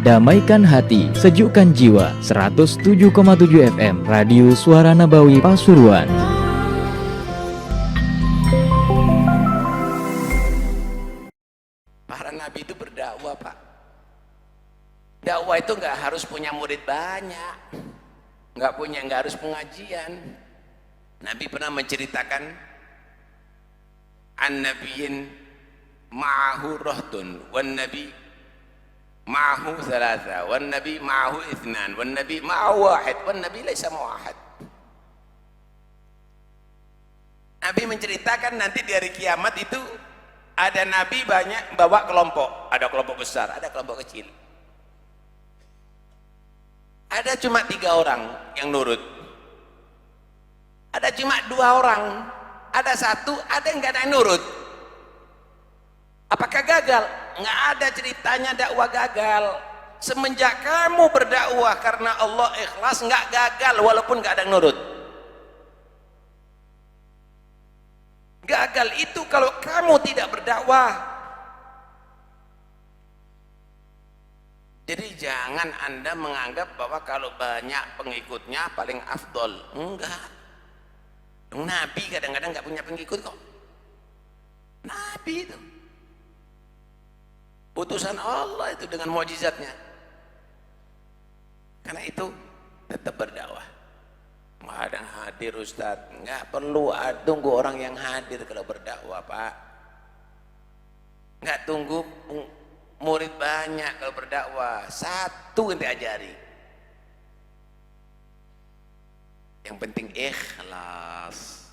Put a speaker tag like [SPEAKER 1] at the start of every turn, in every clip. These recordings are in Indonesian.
[SPEAKER 1] Damaikan hati, sejukkan jiwa. 107,7 FM Radio Suara Nabawi Pasuruan.
[SPEAKER 2] Para nabi itu berdakwah, Pak. Dakwah itu nggak harus punya murid banyak, nggak harus pengajian. Nabi pernah menceritakan an nabiyyin ma'ahu rahdun wan nabi ma'ahu thalatha wan nabi ma'ahu ithnan wan nabi ma'ahu wahid wan nabi laisa ma'ahad. Nabi menceritakan nanti di hari kiamat itu ada nabi banyak bawa kelompok, ada kelompok besar, ada kelompok kecil. Ada cuma 3 orang yang nurut, ada cuma 2 orang, ada 1, ada yang nggak ada yang nurut. Apakah gagal? Nggak ada ceritanya dakwah gagal. Semenjak kamu berdakwah karena Allah ikhlas, nggak gagal walaupun nggak ada yang nurut. Gagal itu kalau kamu tidak berdakwah. Jadi jangan Anda menganggap bahwa kalau banyak pengikutnya paling afdol. Enggak. Nabi kadang-kadang nggak punya pengikut kok. Nabi itu utusan Allah itu dengan mukjizatnya. Karena itu tetap berdakwah. Nggak ada yang hadir Ustadz, nggak perlu tunggu orang yang hadir kalau berdakwah, Pak. Nggak tunggu murid banyak kalau berdakwah, 1 yang diajari. Yang penting ikhlas.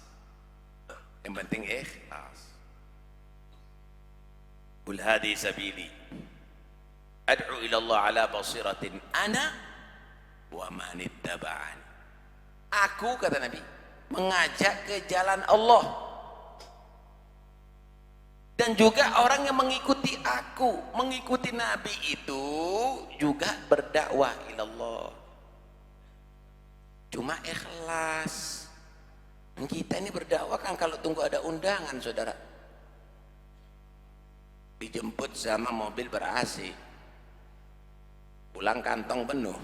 [SPEAKER 2] Yang penting ikhlas. Qul hadhihi sabili ad'u ila Allah ala basiratin ana wa man ittaba'ani. Aku, kata Nabi, mengajak ke jalan Allah, dan juga orang yang mengikuti aku, mengikuti Nabi itu juga berdakwah ilallah. Cuma ikhlas. Kita ini berdakwah kan kalau tunggu ada undangan, saudara. Dijemput sama mobil ber-AC, pulang kantong penuh,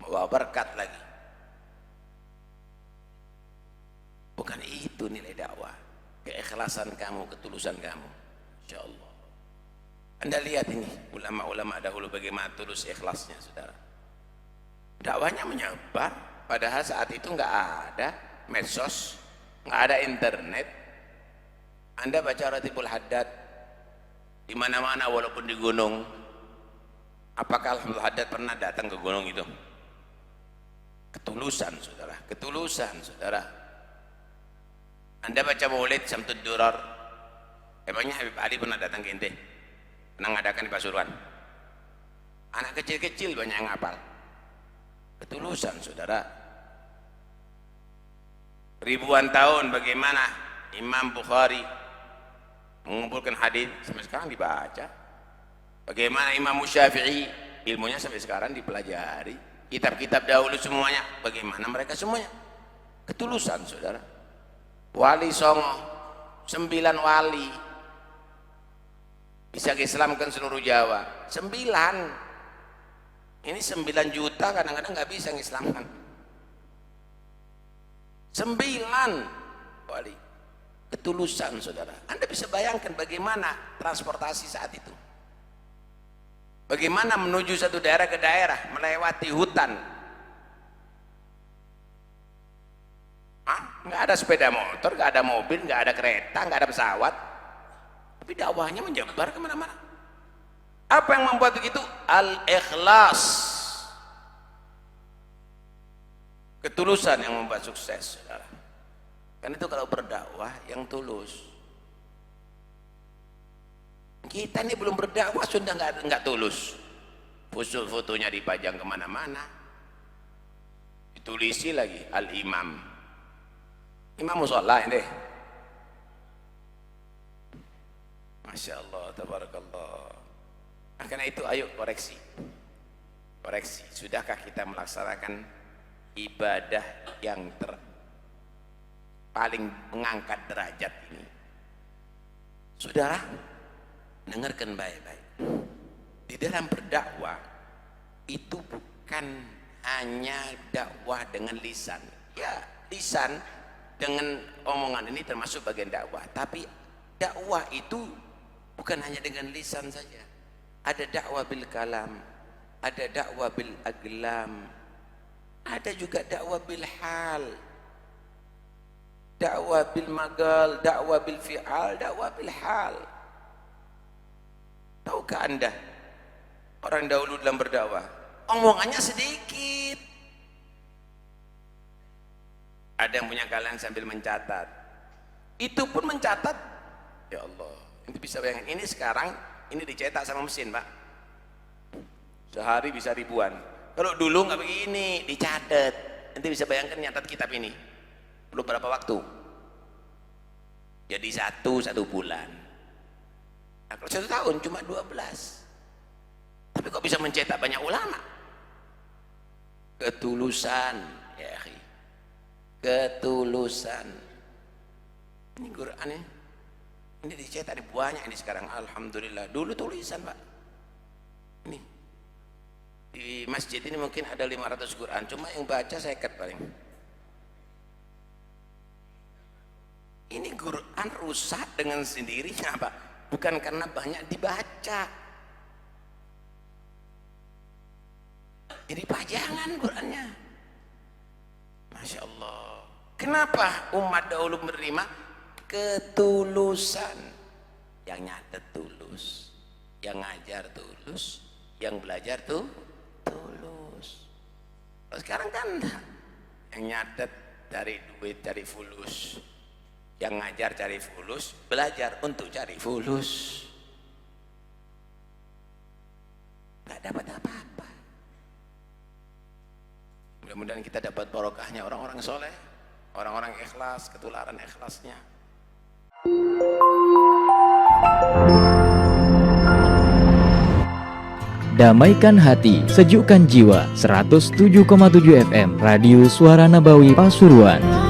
[SPEAKER 2] bawa berkat lagi. Bukan itu nilai dakwah. Keikhlasan kamu, ketulusan kamu, insya Allah. Anda lihat ini ulama-ulama dahulu bagaimana tulus ikhlasnya, saudara. Dakwahnya menyebar, padahal saat itu nggak ada medsos, nggak ada internet. Anda baca Ratibul Haddad di mana-mana, walaupun di gunung. Apakah Ratibul Haddad pernah datang ke gunung itu? Ketulusan, saudara, ketulusan, saudara. Anda baca Maulid Syamtud Durar, emangnya Habib Ali pernah datang ke ente? Pernah ngadakan di Pasuruan? Anak kecil-kecil banyak yang ngapal. Ketulusan, saudara. Ribuan tahun bagaimana Imam Bukhari mengumpulkan hadis sampai sekarang dibaca. Bagaimana Imam Syafi'i, ilmunya sampai sekarang dipelajari. Kitab-kitab dahulu semuanya, bagaimana mereka semuanya. Ketulusan, saudara. Wali Songo, 9 wali bisa Islamkan seluruh Jawa. 9. Ini 9 juta kadang-kadang nggak bisa ngislamkan. 9 wali. Ketulusan, saudara. Anda bisa bayangkan bagaimana transportasi saat itu. Bagaimana menuju satu daerah ke daerah, melewati hutan. Nggak ada sepeda motor, nggak ada mobil, nggak ada kereta, nggak ada pesawat. Tapi dakwahnya menyebar kemana-mana. Apa yang membuat begitu? Al-ikhlas. Ketulusan yang membuat sukses, saudara. Kan itu kalau berdakwah yang tulus. Kita ini belum berdakwah sudah nggak tulus. Fotonya dipajang kemana-mana. Ditulisi lagi Al-Imam. Imam musola ini. Masya Allah, tabarakallah. Nah, karena itu ayo koreksi. Koreksi. Sudahkah kita melaksanakan ibadah yang paling mengangkat derajat ini? Saudara, dengarkan baik-baik. Di dalam berdakwah itu bukan hanya dakwah dengan lisan. Ya, lisan dengan omongan ini termasuk bagian dakwah, tapi dakwah itu bukan hanya dengan lisan saja. Ada dakwah bil kalam, ada dakwah bil aglam, ada juga dakwah bil hal, dakwah bil magal, dakwah bil fi'al, dakwah bil hal. Tahukah Anda orang dahulu dalam berdakwah omongannya sedikit? Ada yang punya kalian sambil mencatat, itu pun mencatat, ya Allah, itu bisa bayangin. Ini sekarang ini dicetak sama mesin, Pak, sehari bisa ribuan. Kalau dulu nggak begini, dicatat. Nanti bisa bayangkan nyatat kitab ini perlu berapa waktu? Jadi satu bulan. Nah, kalau 1 tahun cuma 12. Tapi kok bisa mencetak banyak ulama? Ketulusan, ya akhi, ketulusan. Ini Quran ini dicetak di banyak ini sekarang, alhamdulillah. Dulu tulisan, Pak. Ini di masjid ini mungkin ada 500 Quran, cuma yang baca 50 paling. Ini Quran rusak dengan sendirinya, Pak, bukan karena banyak dibaca. Jadi pajangan Qurannya, Masya Allah. Kenapa umat dahulu menerima? Ketulusan. Yang nyatet tulus, yang ngajar tulus, yang belajar tuh tulus. Kalau sekarang kan yang nyatet cari duit, cari fulus, yang ngajar cari fulus, belajar untuk cari fulus, nggak dapat apa-apa. Mudah-mudahan kita dapat barokahnya orang-orang soleh, orang-orang ikhlas, ketularan ikhlasnya.
[SPEAKER 1] Damaikan hati, sejukkan jiwa. 107,7 FM Radio Suara Nabawi Pasuruan.